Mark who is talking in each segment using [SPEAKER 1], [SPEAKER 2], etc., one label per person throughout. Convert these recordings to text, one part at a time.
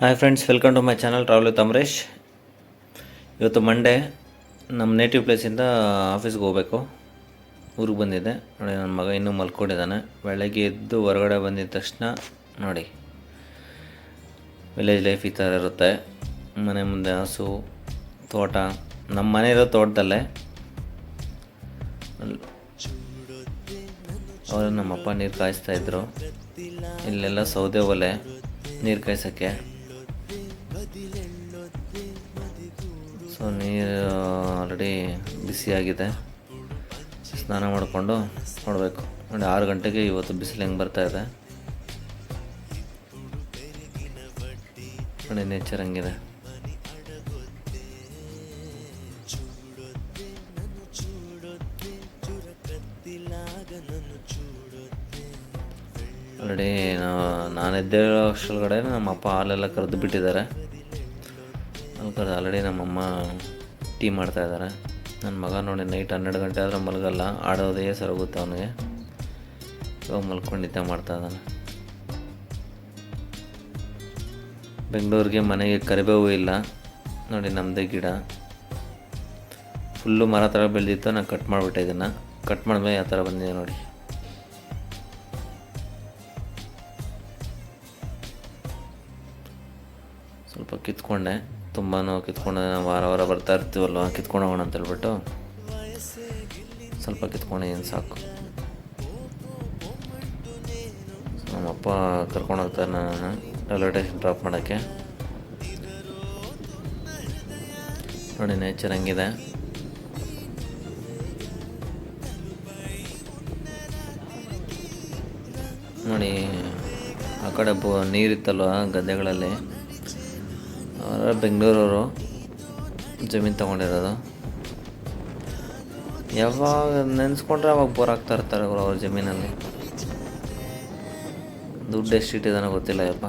[SPEAKER 1] Hi friends, welcome to my channel travel with Amaresh. ಇವತ್ತು Monday, ನಮ್ಮ native ಪ್ಲೇಸಿಂದ ಆಫೀಸ್ಗೆ ಹೋಗಬೇಕು. ಊರಿಗೆ ಬಂದಿದ್ದೆ ನೋಡಿ. ನನ್ನ ಮಗ ಇನ್ನೂ ಮಲ್ಕೊಂಡಿದ್ದಾನೆ. ಬೆಳಗ್ಗೆ ಎದ್ದು ಹೊರಗಡೆ ಬಂದಿದ್ದ ತಕ್ಷಣ ನೋಡಿ, ವಿಲೇಜ್ ಲೈಫ್ ಈ ಥರ ಇರುತ್ತೆ. ಮನೆ ಮುಂದೆ ಹಸು, ತೋಟ. ನಮ್ಮ ಮನೆ ಇರೋ ತೋಟದಲ್ಲೇ ಅವರು ನಮ್ಮಪ್ಪ ನೀರು ಕಾಯಿಸ್ತಾಯಿದ್ರು. ಇಲ್ಲೆಲ್ಲ ಸೌದೆ ಒಲೆ ನೀರು ಕಾಯಿಸೋಕ್ಕೆ. ಸೊ ನೀರು ಆಲ್ರೆಡಿ ಬಿಸಿಯಾಗಿದೆ. ಸ್ನಾನ ಮಾಡಿಕೊಂಡು ನೋಡಬೇಕು ನೋಡಿ. 6 ಗಂಟೆಗೆ ಇವತ್ತು ಬಿಸಿಲು ಹೆಂಗೆ ಬರ್ತಾಯಿದೆ ನೋಡಿ. ನೇಚರ್ ಹಂಗಿದೆ. ಆಲ್ರೆಡಿ ನಾನೆದ್ದೇಳೋ ಅಷ್ಟರೊಳಗಡೆ ನಮ್ಮ ಅಪ್ಪ ಹಾಲೆಲ್ಲ ಕರೆದು ಬಿಟ್ಟಿದ್ದಾರೆ. ಆಲ್ರೆಡಿ ನಮ್ಮಮ್ಮ ಟೀ ಮಾಡ್ತಾಯಿದ್ದಾರೆ. ನನ್ನ ಮಗ ನೋಡಿ, ನೈಟ್ 12 ಗಂಟೆ ಆದರೆ ಮಲಗಲ್ಲ, ಆಡೋದೇ ಸರೋಗುತ್ತೆ ಅವನಿಗೆ. ಇವಾಗ ಮಲ್ಕೊಂಡಿದ್ದೆ ಮಾಡ್ತಾಯಿದ್ದಾನೆ. ಬೆಂಗಳೂರಿಗೆ ಮನೆಗೆ ಕರಿಬೇವು ಇಲ್ಲ ನೋಡಿ. ನಮ್ಮದೇ ಗಿಡ ಫುಲ್ಲು ಮರ ಥರ ಬೆಳೆದಿತ್ತು. ನಾನು ಕಟ್ ಮಾಡಿಬಿಟ್ಟೆ. ಇದನ್ನು ಕಟ್ ಮಾಡಿದ್ಮೇಲೆ ಯಾವ ಥರ ಬಂದಿದೆ ನೋಡಿ. ಸ್ವಲ್ಪ ಕಿತ್ಕೊಂಡೆ, ತುಂಬಾ ಕಿತ್ಕೊಂಡೆ. ನಾವು ವಾರ ಬರ್ತಾ ಇರ್ತೀವಲ್ವ, ಕಿತ್ಕೊಂಡು ಹೋಗೋಣ ಅಂತ ಹೇಳ್ಬಿಟ್ಟು ಸ್ವಲ್ಪ ಕಿತ್ಕೊಂಡಿದ್ದೀನಿ, ಸಾಕು. ನಮ್ಮಪ್ಪ ಕರ್ಕೊಂಡು ಹೋಗ್ತಾರೆ ನಾನು ರೈಲ್ವೆ ಸ್ಟೇಷನ್ ಡ್ರಾಪ್ ಮಾಡೋಕ್ಕೆ. ನೋಡಿ ನೇಚರ್ ಹಂಗಿದೆ. ನೋಡಿ ಆ ಕಡೆ ನೀರಿತ್ತಲ್ವ ಗದ್ದೆಗಳಲ್ಲಿ, ಅವರ ಬೆಂಗಳೂರವರು ಜಮೀನು ತೊಗೊಂಡಿರೋದು. ಯಾವಾಗ ನೆನೆಸ್ಕೊಂಡ್ರೆ ಅವಾಗ ಬೋರ್ ಆಗ್ತಾ ಇರ್ತಾರೆ ಅವರು ಅವ್ರ ಜಮೀನಲ್ಲಿ. ದುಡ್ಡು ಎಷ್ಟು ಇಟ್ಟಿದ್ದಾನೋ ಗೊತ್ತಿಲ್ಲ ಯಪ್ಪ.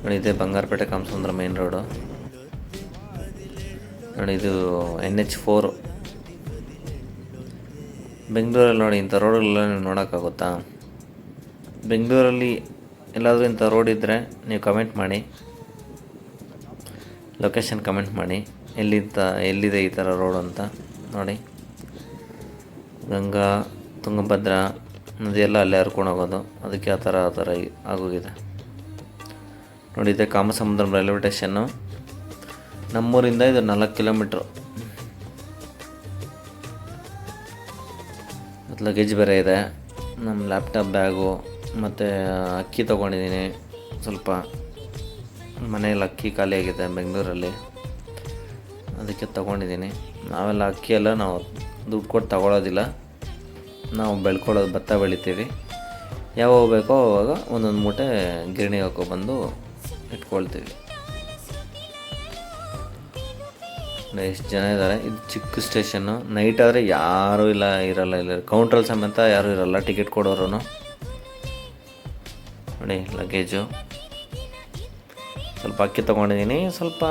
[SPEAKER 1] ನೋಡಿ, ಇದೆ ಬಂಗಾರಪೇಟೆ ಕಾಮಸಂದ್ರ ಮೇನ್ ರೋಡು ನೋಡಿ. ಇದು NH4. ಬೆಂಗಳೂರಲ್ಲಿ ನೋಡಿ, ಇಂಥ ರೋಡ್ಗಳೆಲ್ಲ ನೀವು ನೋಡೋಕ್ಕಾಗುತ್ತಾ? ಬೆಂಗಳೂರಲ್ಲಿ ಎಲ್ಲಾದರೂ ಇಂಥ ರೋಡ್ ಇದ್ದರೆ ನೀವು ಕಮೆಂಟ್ ಮಾಡಿ, ಲೊಕೇಶನ್ ಕಮೆಂಟ್ ಮಾಡಿ, ಎಲ್ಲಿದೆ ಈ ಥರ ರೋಡ್ ಅಂತ ನೋಡಿ. ಗಂಗಾ, ತುಂಗಭದ್ರಾ ನದಿಯೆಲ್ಲ ಅಲ್ಲೇ ಹರ್ಕೊಂಡು ಹೋಗೋದು, ಅದಕ್ಕೆ ಆ ಥರ ಆಗೋಗಿದೆ ನೋಡಿ. ಇದೆ ಕಾಮಸಮುದ್ರ ರೈಲ್ವೆ ಸ್ಟೇಷನ್ನು. ನಮ್ಮೂರಿಂದ ಇದು 4 ಕಿಲೋಮೀಟ್ರು. ಮತ್ತು ಲಗೇಜ್ ಬೇರೆ ಇದೆ. ನಮ್ಮ ಲ್ಯಾಪ್ಟಾಪ್, ಬ್ಯಾಗು ಮತ್ತು ಅಕ್ಕಿ ತೊಗೊಂಡಿದ್ದೀನಿ. ಸ್ವಲ್ಪ ಮನೆಯಲ್ಲಿ ಅಕ್ಕಿ ಖಾಲಿಯಾಗಿದೆ ಬೆಂಗಳೂರಲ್ಲಿ, ಅದಕ್ಕೆ ತೊಗೊಂಡಿದ್ದೀನಿ. ನಾವೆಲ್ಲ ಅಕ್ಕಿಯೆಲ್ಲ ನಾವು ದುಡ್ಡು ಕೊಟ್ಟು ತಗೊಳ್ಳೋದಿಲ್ಲ. ನಾವು ಬೆಳ್ಕೊಳ್ಳೋದು, ಭತ್ತ ಬೆಳಿತೀವಿ. ಯಾವಾಗ ಬೇಕೋ ಆವಾಗ ಒಂದೊಂದು ಮೂಟೆ ಗಿರಣಿಗೆ ಹಾಕೊಬಂದು ಇಟ್ಕೊಳ್ತೀವಿ. ಎಷ್ಟು ಜನ ಇದ್ದಾರೆ. ಇದು ಚಿಕ್ಕ ಸ್ಟೇಷನ್ನು. ನೈಟ್ ಆದರೆ ಯಾರೂ ಇರಲ್ಲ. ಕೌಂಟ್ರಲ್ಲಿ ಸಮೇತ ಯಾರೂ ಇರಲ್ಲ, ಟಿಕೆಟ್ ಕೊಡೋರು. ನೋಡಿ ಲಗೇಜು. ಸ್ವಲ್ಪ ಅಕ್ಕಿ ತೊಗೊಂಡಿದ್ದೀನಿ. ಸ್ವಲ್ಪ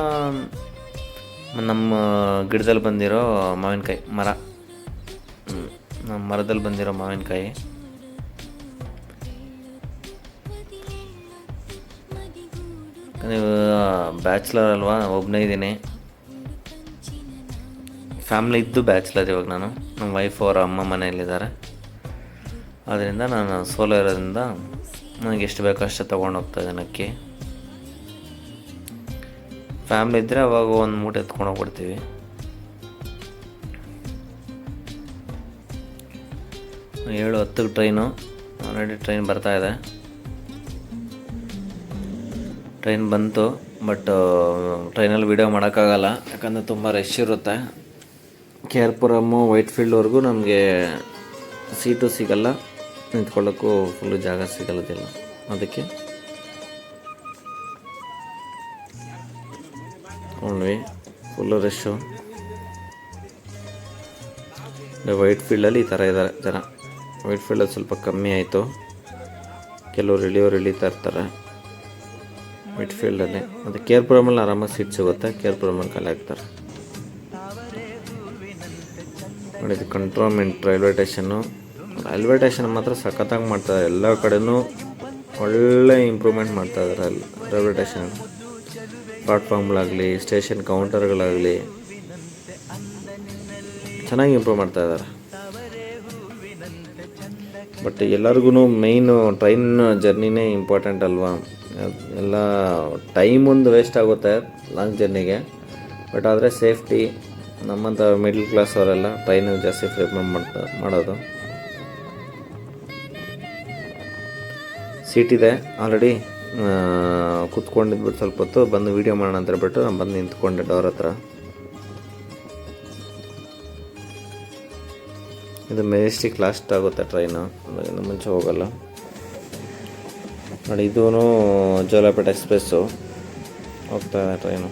[SPEAKER 1] ನಮ್ಮ ಗಿಡದಲ್ಲಿ ಬಂದಿರೋ ಮಾವಿನಕಾಯಿ ಮರ, ನಮ್ಮ ಮರದಲ್ಲಿ ಬಂದಿರೋ ಮಾವಿನಕಾಯಿ. ನೀವು ಬ್ಯಾಚುಲರ್ ಅಲ್ವಾ, ಒಬ್ಬನೇ ಇದ್ದೀನಿ. ಫ್ಯಾಮ್ಲಿ ಇದ್ದು ಬ್ಯಾಚುಲರ್ ಇವಾಗ ನಾನು. ನಮ್ಮ ವೈಫ್ ಅವರ ಅಮ್ಮ ಮನೆಯಲ್ಲಿದ್ದಾರೆ. ಆದ್ದರಿಂದ ನಾನು ಸೋಲೋ ಇರೋದ್ರಿಂದ ನನಗೆ ಎಷ್ಟು ಬೇಕೋ ಅಷ್ಟೇ ತೊಗೊಂಡು ಹೋಗ್ತಾಯಿದ್ದೀನಿ ಅಕ್ಕಿ. ಫ್ಯಾಮ್ಲಿ ಇದ್ದರೆ ಅವಾಗ ಒಂದು ಮೂಟೆ ಎತ್ಕೊಂಡು ಹೋಗ್ಬಿಡ್ತೀವಿ. 7:10 ಟ್ರೈನು. ಆಲ್ರೆಡಿ ಟ್ರೈನ್ ಬರ್ತಾಯಿದೆ. ಟ್ರೈನ್ ಬಂತು, ಬಟ್ ಟ್ರೈನಲ್ಲಿ ವೀಡಿಯೋ ಮಾಡೋಕ್ಕಾಗಲ್ಲ, ಯಾಕಂದರೆ ತುಂಬ ರಶ್ ಇರುತ್ತೆ. KRಪುರಮ್ಮು ವೈಟ್ಫೀಲ್ಡ್ವರೆಗೂ ನಮಗೆ ಸೀಟು ಸಿಗಲ್ಲ, ನಿಂತ್ಕೊಳ್ಳೋಕ್ಕೂ ಫುಲ್ಲು ಜಾಗ ಸಿಗಲ್ಲದಿಲ್ಲ. ಅದಕ್ಕೆ ತೊಗೊಂಡ್ವಿ. Full rush. ವೈಟ್ಫೀಲ್ಡಲ್ಲಿ ಈ ಥರ ಇದ್ದಾರೆ ಜನ. ವೈಟ್ಫೀಲ್ಡಲ್ಲಿ ಸ್ವಲ್ಪ ಕಮ್ಮಿ ಆಯಿತು. ಕೆಲವರು ಇಳಿತಾ ಇರ್ತಾರೆ ವೈಟ್ಫೀಲ್ಡಲ್ಲಿ. ಮತ್ತು KRಪುರಮಲ್ಲಿ ಆರಾಮಾಗಿ ಸೀಟ್ ಸಿಗುತ್ತೆ. KRಪುರಮಲ್ಲಿ ಖಾಲಿ ಆಗ್ತಾರೆ ನೋಡಿ. ಇದು ಕಂಟ್ರೋನ್ಮೆಂಟ್ ರೈಲ್ವೆ ಸ್ಟೇಷನ್ನು. ರೈಲ್ವೆ ಸ್ಟೇಷನ್ ಮಾತ್ರ ಸಖತ್ತಾಗಿ ಮಾಡ್ತಾರೆ. ಎಲ್ಲ ಕಡೆಯೂ ಒಳ್ಳೆ ಇಂಪ್ರೂವ್ಮೆಂಟ್ ಮಾಡ್ತಾಯಿದ್ದಾರೆ ಅಲ್ಲಿ ರೈಲ್ವೆ ಸ್ಟೇಷನ್ ಪ್ಲಾಟ್ಫಾರ್ಮ್ಗಳಾಗಲಿ ಸ್ಟೇಷನ್ ಕೌಂಟರ್ಗಳಾಗಲಿ ಚೆನ್ನಾಗಿ ಇಂಪ್ರೂವ್ ಮಾಡ್ತಾಯಿದ್ದಾರೆ. ಬಟ್ ಎಲ್ಲರಿಗೂ ಮೇಯ್ನು ಟ್ರೈನ್ ಜರ್ನಿನೇ ಇಂಪಾರ್ಟೆಂಟ್ ಅಲ್ವಾ. ಎಲ್ಲ ಟೈಮ್ ಒಂದು ವೇಸ್ಟ್ ಆಗುತ್ತೆ ಲಾಂಗ್ ಜರ್ನಿಗೆ, ಬಟ್ ಆದರೆ ಸೇಫ್ಟಿ ನಮ್ಮಂಥ ಮಿಡ್ಲ್ ಕ್ಲಾಸ್ ಅವರೆಲ್ಲ ಟ್ರೈನಿಗೆ ಜಾಸ್ತಿ ಪ್ರಿಫರ್ ಮಾಡೋದು. ಸೀಟ್ ಇದೆ ಆಲ್ರೆಡಿ, ಕೂತ್ಕೊಂಡಿದ್ಬಿಟ್ಟು ಸ್ವಲ್ಪ ಹೊತ್ತು ಬಂದು ವೀಡಿಯೋ ಮಾಡೋಣ ಅಂತ ಹೇಳ್ಬಿಟ್ಟು ನಾನು ಬಂದು ನಿಂತ್ಕೊಂಡೆ ಡೋರ್ ಹತ್ರ. ಇದು ಮೆಜೆಸ್ಟಿಕ್ ಲಾಸ್ಟ್ ಆಗುತ್ತೆ ಟ್ರೈನು, ಇನ್ನು ಮುಂಚೆ ಹೋಗಲ್ಲ ನೋಡಿ. ಇದೂ ಜೋಲಾಪೇಟೆ ಎಕ್ಸ್ಪ್ರೆಸ್ಸು ಹೋಗ್ತಾ ಇದೆ ಟ್ರೈನು.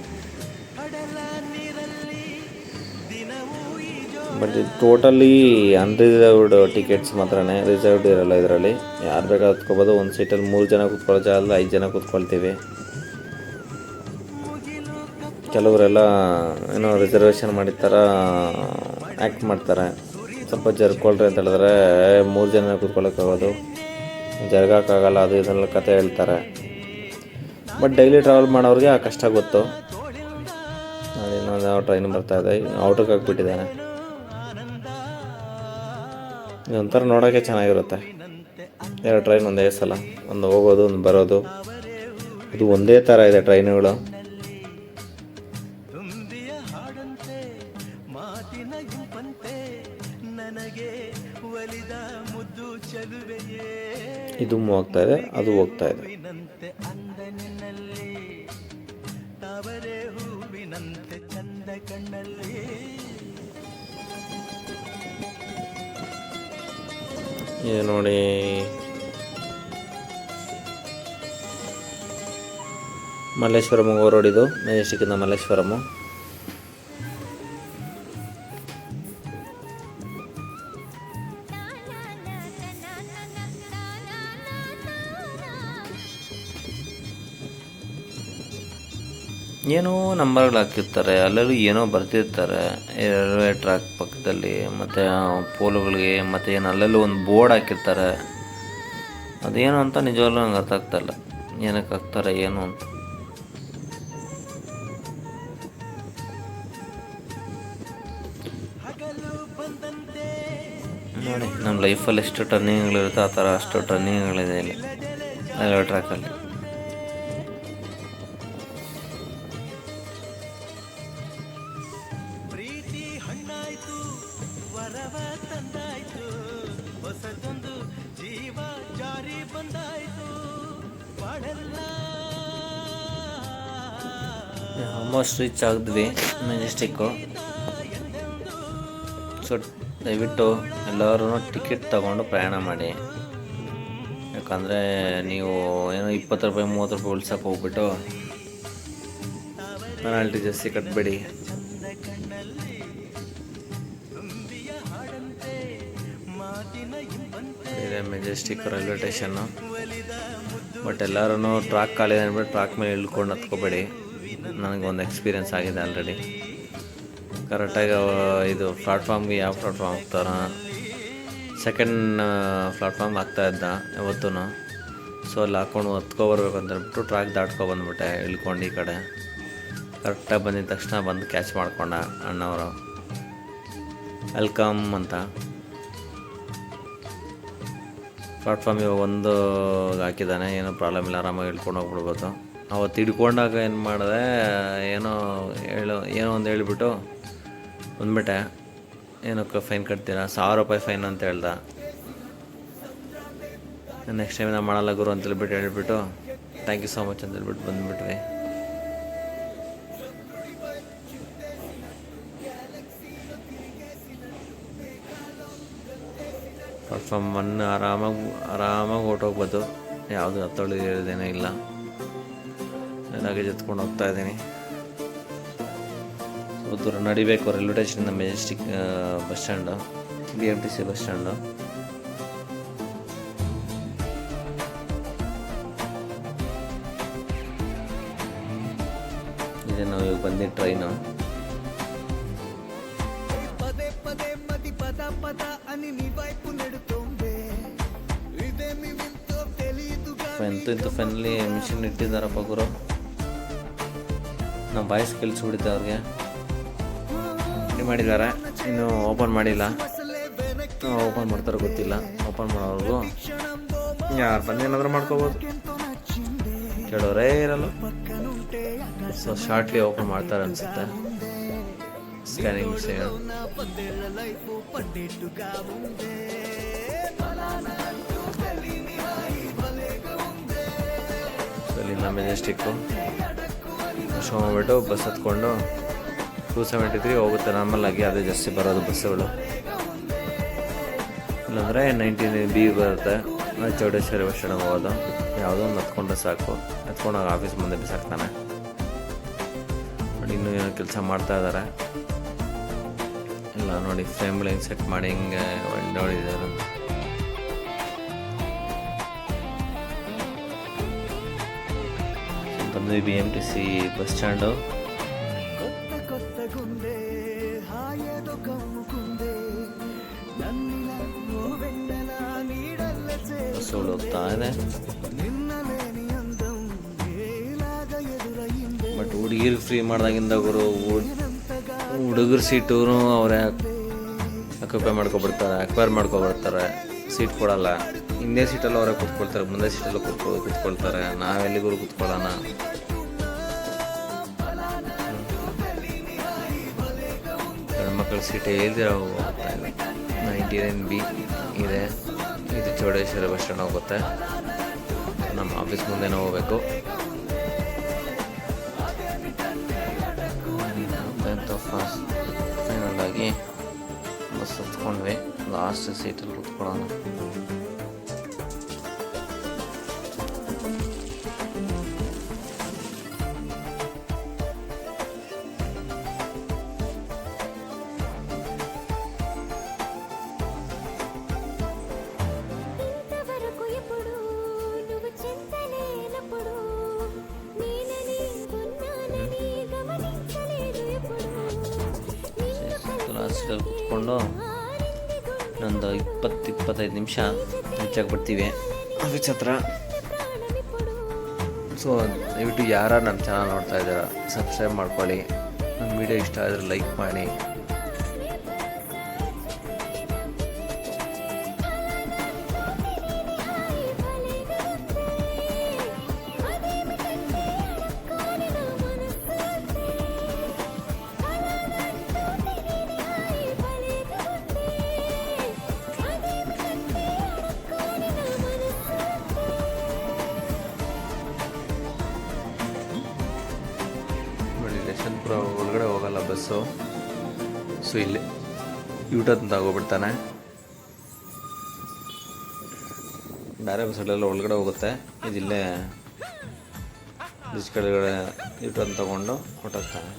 [SPEAKER 1] ಬಟ್ ಇದು ಟೋಟಲಿ ಅನ್ರಿಸರ್ವ್ಡ್ ಟಿಕೆಟ್ಸ್ ಮಾತ್ರನೇ, ರಿಸರ್ವ್ಡ್ ಇರಲ್ಲ ಇದರಲ್ಲಿ. ಯಾರು ಬೇಕಾದ್ರೂ ಕೂತ್ಕೋಬೋದು. ಒಂದು ಸೀಟಲ್ಲಿ 3 ಜನ ಕೂತ್ಕೊಳ್ಳೋ ಜಾಗದಲ್ಲಿ 5 ಜನ ಕೂತ್ಕೊಳ್ತೀವಿ. ಕೆಲವರೆಲ್ಲ ಏನೋ ರಿಸರ್ವೇಷನ್ ಮಾಡಿದ ಥರ ಆ್ಯಕ್ಟ್ ಮಾಡ್ತಾರೆ. ಸ್ವಲ್ಪ ಜರ್ಕೊಳ್ರಿ ಅಂತ ಹೇಳಿದ್ರೆ 3 ಜನ ಕೂತ್ಕೊಳ್ಳೋಕ್ಕಾಗೋದು, ಜರ್ಗೋಕ್ಕಾಗಲ್ಲ, ಅದು ಇದನ್ನೆಲ್ಲ ಕತೆ ಹೇಳ್ತಾರೆ. ಬಟ್ ಡೈಲಿ ಟ್ರಾವೆಲ್ ಮಾಡೋರಿಗೆ ಆ ಕಷ್ಟ ಗೊತ್ತು. ನೋಡಿ ಇನ್ನೊಂದು ಯಾವ ಟ್ರೈನ್ ಬರ್ತಾಯಿದೆ, ಔಟಕ್ಕೆ ಹಾಕ್ಬಿಟ್ಟಿದ್ದಾನೆ. ಇದೊಂಥರ ನೋಡೋಕ್ಕೆ ಚೆನ್ನಾಗಿರುತ್ತೆ. 2 ಟ್ರೈನ್ ಒಂದೇ ಸಲ, ಒಂದು ಹೋಗೋದು ಒಂದು ಬರೋದು, ಇದು ಒಂದೇ ಥರ ಇದೆ ಟ್ರೈನುಗಳು. ಇದು ಹೋಗ್ತಾ ಇದೆ, ಅದು ಹೋಗ್ತಾ ಇದೆ. ಇದು ನೋಡಿ ಮಲ್ಲೇಶ್ವರಂ ಹೋಗೋ ರೋಡ್ ಇದು, ಮೆಜೆಸ್ಟಿಕ್ಕಿಂದ ಮಲ್ಲೇಶ್ವರಮು. ಏನೋ ನಂಬರ್ಗಳು ಹಾಕಿರ್ತಾರೆ, ಅಲ್ಲೆಲ್ಲೂ ಏನೋ ಬರ್ತಿರ್ತಾರೆ ರೈಲ್ವೆ ಟ್ರ್ಯಾಕ್ ಪಕ್ಕದಲ್ಲಿ, ಮತ್ತು ಪೋಲುಗಳಿಗೆ, ಮತ್ತು ಏನು ಅಲ್ಲೆಲ್ಲೂ ಒಂದು ಬೋರ್ಡ್ ಹಾಕಿರ್ತಾರೆ. ಅದೇನು ಅಂತ ನಿಜವಾಗ್ಲೂ ನಂಗೆ ಅರ್ಥ ಆಗ್ತಾಯಿಲ್ಲ, ಏನಕ್ಕೆ ಹಾಕ್ತಾರೆ ಏನು ಅಂತ. ನೋಡಿ ನಮ್ಮ ಲೈಫಲ್ಲಿ ಎಷ್ಟು ಟರ್ನಿಂಗ್ಗಳಿರುತ್ತೆ ಆ ಥರ ಅಷ್ಟು ಟರ್ನಿಂಗ್ಗಳಿದೆ ಇಲ್ಲಿ ರೈಲ್ವೆ ಟ್ರ್ಯಾಕಲ್ಲಿ. ಆಲ್ಮೋಸ್ಟ್ ರೀಚ್ ಆಗಿದ್ವಿ ಮೆಜೆಸ್ಟಿಕ್ಕು. ಸೊ ದಯವಿಟ್ಟು ಎಲ್ಲರೂ ಟಿಕೆಟ್ ತಗೊಂಡು ಪ್ರಯಾಣ ಮಾಡಿ. ಯಾಕಂದರೆ ನೀವು ಏನೋ 20 ರೂಪಾಯಿ 30 ರೂಪಾಯಿ ಉಳ್ಸಕ್ಕೆ ಹೋಗ್ಬಿಟ್ಟು ಪೆನಾಲ್ಟಿ ಜಾಸ್ತಿ ಕಟ್ಟಬೇಡಿ. ಇದೆ ಮೆಜೆಸ್ಟಿಕ್ ರೈಲ್ವೆ ಸ್ಟೇಷನ್ನು. ಬಟ್ ಎಲ್ಲರೂ ಟ್ರ್ಯಾಕ್ ಖಾಲಿ ಅಂದ್ಬಿಟ್ಟು ಟ್ರ್ಯಾಕ್ ಮೇಲೆ ಇಳ್ಕೊಂಡು ಹತ್ಕೋಬೇಡಿ. ನನಗೊಂದು ಎಕ್ಸ್ಪೀರಿಯೆನ್ಸ್ ಆಗಿದೆ ಆಲ್ರೆಡಿ. ಕರೆಕ್ಟಾಗಿ ಇದು ಪ್ಲಾಟ್ಫಾರ್ಮ್ಗೆ ಯಾವ ಪ್ಲಾಟ್ಫಾರ್ಮ್ ಹೋಗ್ತಾರ, ಸೆಕೆಂಡ್ ಪ್ಲಾಟ್ಫಾರ್ಮ್ ಆಗ್ತಾಯಿದ್ದ ಯಾವತ್ತೂ. ಸೊ ಅಲ್ಲಿ ಹಾಕ್ಕೊಂಡು ಹತ್ಕೊಬರ್ಬೇಕು ಅಂತ ಹೇಳ್ಬಿಟ್ಟು ಟ್ರ್ಯಾಕ್ ದಾಟ್ಕೊಬಂದ್ಬಿಟ್ಟೆ ಇಳ್ಕೊಂಡು. ಈ ಕಡೆ ಕರೆಕ್ಟಾಗಿ ಬಂದಿದ್ದ ತಕ್ಷಣ ಬಂದು ಕ್ಯಾಚ್ ಮಾಡ್ಕೊಂಡ ಅಣ್ಣವರು, ವೆಲ್ಕಮ್ ಅಂತ. ಪ್ಲಾಟ್ಫಾರ್ಮ್ ಇವಾಗ ಒಂದು ಹಾಕಿದ್ದಾನೆ, ಏನೋ ಪ್ರಾಬ್ಲಮ್ ಇಲ್ಲ, ಆರಾಮಾಗಿ ಇಳ್ಕೊಂಡು ಹೋಗ್ಬಿಡ್ಬೋದು. ಅವತ್ತು ಹಿಡ್ಕೊಂಡಾಗ ಏನು ಮಾಡಿದೆ, ಏನೋ ಒಂದು ಹೇಳಿಬಿಟ್ಟು ಬಂದ್ಬಿಟ್ಟೆ. ಏನಕ್ಕೆ ಫೈನ್ ಕಟ್ತೀರಾ, 1000 ರೂಪಾಯಿ ಫೈನ್ ಅಂತ ಹೇಳ್ದ. ನೆಕ್ಸ್ಟ್ ಟೈಮ್ ನಾವು ಮಾಡಲ್ಲ ಗುರು ಅಂತ ಹೇಳ್ಬಿಟ್ಟು ಥ್ಯಾಂಕ್ ಯು ಸೋ ಮಚ್ ಅಂತ ಹೇಳ್ಬಿಟ್ಟು ಬಂದುಬಿಟ್ವಿ. ಪ್ಲಾಟ್ಫಾರ್ಮ್ 1 ಆರಾಮಾಗಿ ಹೊರ್ಟೋಗ್ಬೋದು, ಯಾವುದು ಹತ್ತೊಳ್ಳಿ ಇರೋದೇನೂ ಇಲ್ಲ. ಲಗೇಜ್ ಎತ್ಕೊಂಡು ಹೋಗ್ತಾ ಇದ್ದೀನಿ. ಸ್ವಲ್ಪ ದೂರ ನಡಿಬೇಕು ರೈಲ್ವೆ ಸ್ಟೇಷನಿಂದ Majestic bus stand, BMTC bus stand. ಇದೆ ನಾವು ಇವಾಗ ಬಂದಿದ್ದ ಟ್ರೈನು.
[SPEAKER 2] అని నీ వైపు నెడుతోందే ఇదేమి వింతో తెలియదుగా
[SPEAKER 1] ಇಂಥ ಫೆನ್ಲಿ ಮಿಷಿನ್ ಇಟ್ಟಿದ್ದಾರಪ್ಪ ಗುರು. ನಾವು ವಾಯ್ಸ್ ಕೇಳಿಸ್ಬಿಡುತ್ತೆ ಅವ್ರಿಗೆ. ರೆಡಿ ಮಾಡಿದ್ದಾರೆ, ಇನ್ನೂ ಓಪನ್ ಮಾಡಿಲ್ಲ. ಓಪನ್ ಮಾಡ್ತಾರೋ ಗೊತ್ತಿಲ್ಲ. ಓಪನ್ ಮಾಡೋರ್ಗು ಯಾರು ಬಂದು ಏನಾದರೂ ಮಾಡ್ಕೋಬೋದು, ಕೇಳೋರೇ ಇರಲ್ಲ. ಸೊ ಶಾರ್ಟ್ಲಿ ಓಪನ್ ಮಾಡ್ತಾರೆ ಅನಿಸುತ್ತೆ. Scanning machine. ಸೊ ಇಲ್ಲಿಂದ ಮೆಜೆಸ್ಟಿಕ್ಕು ಶೋ ಮಾಡಿಬಿಟ್ಟು ಬಸ್ ಹತ್ಕೊಂಡು 273 ಹೋಗುತ್ತೆ ನಾರ್ಮಲ್ ಆಗಿ. ಅದೇ ಜಾಸ್ತಿ ಬರೋದು ಬಸ್ಸುಗಳು. ಇಲ್ಲಾಂದರೆ 19B ಬರುತ್ತೆ, ಚೌಡೇಶ್ವರಿ ಬಸ್ ಸ್ಟ್ಯಾಂಡ್ ಹೋಗೋದು. ಯಾವುದೋ ಒಂದು ಹತ್ಕೊಂಡ್ರೆ ಸಾಕು. ಹತ್ಕೊಂಡಾಗ ಆಫೀಸ್ ಮುಂದೆ ಬಿಸಾಕ್ತಾನೆ. ನೋಡಿ ಇನ್ನೂ ಏನೋ ಕೆಲಸ ಮಾಡ್ತಾ ಇದ್ದಾರೆ. ಇಲ್ಲ ನೋಡಿ ಫ್ರೇಮ್ಗಳು ಹೆಂಗೆ ಸೆಟ್ ಮಾಡಿ ಹಿಂಗೆ ನೋಡಿದ್ದಾರೆ. ಬಂದ್ವಿ BMTC ಬಸ್ ಸ್ಟ್ಯಾಂಡು. ಬಸ್ಸುಗಳು ಹೋಗ್ತಾ ಇದೆ. ಬಟ್ ಹುಡುಗಿರು ಫ್ರೀ ಮಾಡ್ದಾಗಿಂದ ಗುರು ಹುಡುಗರ ಸೀಟೂ ಅವರೇ ಅಕ್ಯುಪೈ ಅಕ್ವೈರ್ ಮಾಡ್ಕೊಬಿಡ್ತಾರೆ. ಸೀಟ್ ಕೊಡಲ್ಲ. ಹಿಂದೆ ಸೀಟಲ್ಲಿ ಅವರೇ ಕೂತ್ಕೊಳ್ತಾರೆ, ಮುಂದೆ ಸೀಟಲ್ಲಿ ಕೂತ್ಕೊಳ್ತಾರೆ. ನಾವೆಲ್ಲಿಗೂ ಕೂತ್ಕೊಳ್ಳೋಣ. ಹೆಣ್ಮಕ್ಳ ಸೀಟೇ ಇಲ್ದಿರ ಹೋಗ್ತಾ ಇದೆ. 99B ಇದೆ. ಇದು ಚೌಡೇಶ್ವರಿ ಬಸ್ ಸ್ಟ್ಯಾಂಡ್ ಹೋಗುತ್ತೆ. ನಮ್ಮ ಆಫೀಸ್ ಮುಂದೆನೇ ಹೋಗ್ಬೇಕು. ಫೈನಲ್ ಆಗಿ ಬಸ್ ಹತ್ಕೊಂಡ್ವಿ. ಲಾಸ್ಟ್ ಸೀಟಲ್ಲಿ ಕೂತ್ಕೊಳ್ಳೋಣ. ಲಾಸ್ಟಲ್ಲಿ ಕೂತ್ಕೊಂಡು ಇನ್ನೊಂದು 20-25 ನಿಮಿಷ ಹೆಚ್ಚಾಗಿ ಬರ್ತೀವಿ ಆಫೀಸ್ ಹತ್ರ. ಸೊ ದಯವಿಟ್ಟು ಯಾರು ನನ್ನ ಚಾನಲ್ ನೋಡ್ತಾ ಇದ್ದೀರಾ ಸಬ್ಸ್ಕ್ರೈಬ್ ಮಾಡ್ಕೊಳ್ಳಿ. ನನ್ನ ವಿಡಿಯೋ ಇಷ್ಟ ಆದರೆ ಲೈಕ್ ಮಾಡಿ. ಯಶವಂತಪುರ ಒಳಗಡೆ ಹೋಗಲ್ಲ ಬಸ್ಸು. ಸೊ ಇಲ್ಲಿ ಯೂಟರ್ನ್ ತಗೋಬಿಡ್ತಾನೆ. ಬೇರೆ ಬಸ್ಸಲ್ಲೆಲ್ಲ ಒಳಗಡೆ ಹೋಗುತ್ತೆ. ಇದಿಲ್ಲೇ ಬ್ರಿಡ್ಜ್ ಕೆಳಗಡೆ ಯೂಟರ್ನ್ ತಗೊಂಡು ಹೊರಟೋಗ್ತಾನೆ.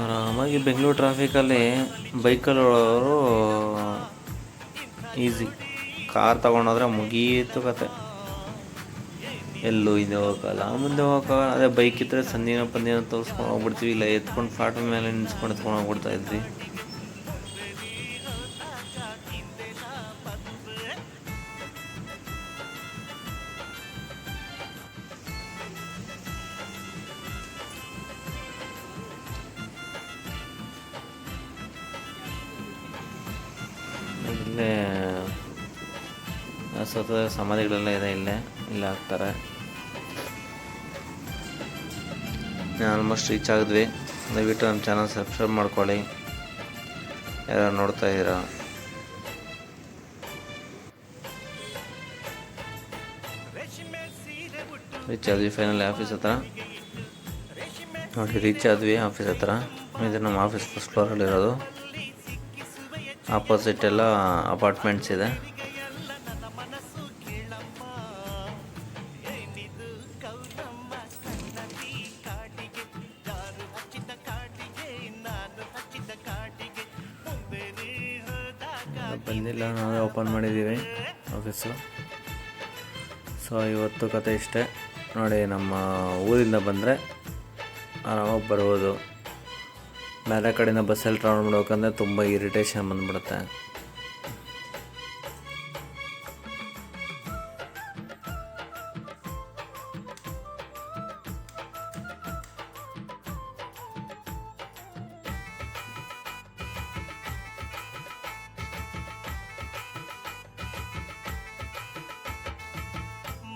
[SPEAKER 1] ಆರಾಮಾಗಿ ಬೆಂಗಳೂರು ಟ್ರಾಫಿಕಲ್ಲಿ ಬೈಕಲ್ಲೋರು ಈಸಿ. ಕಾರ್ ತೊಗೊಂಡೋದ್ರೆ ಮುಗೀತು ಕತೆ. ಎಲ್ಲೂ ಹಿಂದೆ ಹೋಗೋಕ್ಕಲ್ಲ, ಮುಂದೆ ಹೋಗೋಕ್ಕಾಗಲ್ಲ. ಅದೇ ಬೈಕ್ ಇದ್ದರೆ ಸಂದಿನ ಪಂದಿನ ತೋರಿಸ್ಕೊಂಡು ಹೋಗ್ಬಿಡ್ತೀವಿ. ಇಲ್ಲ ಎತ್ಕೊಂಡು ಪ್ಲಾಟ್ಫಾರ್ಮ್ ಮೇಲೆ ನಿಲ್ಸ್ಕೊಂಡು ಎತ್ಕೊಂಡು ಹೋಗ್ಬಿಡ್ತಾ ಇದ್ವಿ. ಇಲ್ಲೇ ಸ್ವತಃ ಸಮಾಧಿಗಳೆಲ್ಲ ಇದೆ. ಇಲ್ಲೇ ಹಾಕ್ತಾರೆ. ಆಲ್ಮೋಸ್ಟ್ ರೀಚ್ ಆಗಿದ್ವಿ. ದಯವಿಟ್ಟು ನಮ್ಮ ಚಾನಲ್ ಸಬ್ಸ್ಕ್ರೈಬ್ ಮಾಡ್ಕೊಳ್ಳಿ ಯಾರು ನೋಡ್ತಾ ಇದ್ದೀರಾ. ರೀಚ್ ಆದ್ವಿ ಫೈನಲಿ ಆಫೀಸ್ ಹತ್ರ. ನೋಡಿ ರೀಚ್ ಆದ್ವಿ ಆಫೀಸ್ ಹತ್ರ. ಇದು ನಮ್ಮ ಆಫೀಸ್ ಫಸ್ಟ್ ಫ್ಲೋರಲ್ಲಿರೋದು. ಆಪೋಸಿಟ್ ಎಲ್ಲ ಅಪಾರ್ಟ್ಮೆಂಟ್ಸ್ ಇದೆ. ಬಂದಿಲ್ಲ, ನಾವೇ ಓಪನ್ ಮಾಡಿದ್ದೀವಿ ಆಫೀಸು. ಸೊ ಇವತ್ತು ಕತೆ ಇಷ್ಟೇ ನೋಡಿ. ನಮ್ಮ ಊರಿಂದ ಬಂದರೆ ಆರಾಮಾಗಿ ಬರ್ಬೋದು. ಬೇರೆ ಕಡೆಯಿಂದ ಬಸ್ಸಲ್ಲಿ ಟ್ರಾವೆಲ್ ಮಾಡ್ಬೇಕಂದ್ರೆ ತುಂಬ ಇರಿಟೇಷನ್ ಬಂದ್ಬಿಡುತ್ತೆ.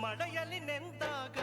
[SPEAKER 2] ಮಳೆಯಲ್ಲಿ ನೆಂದಾಗ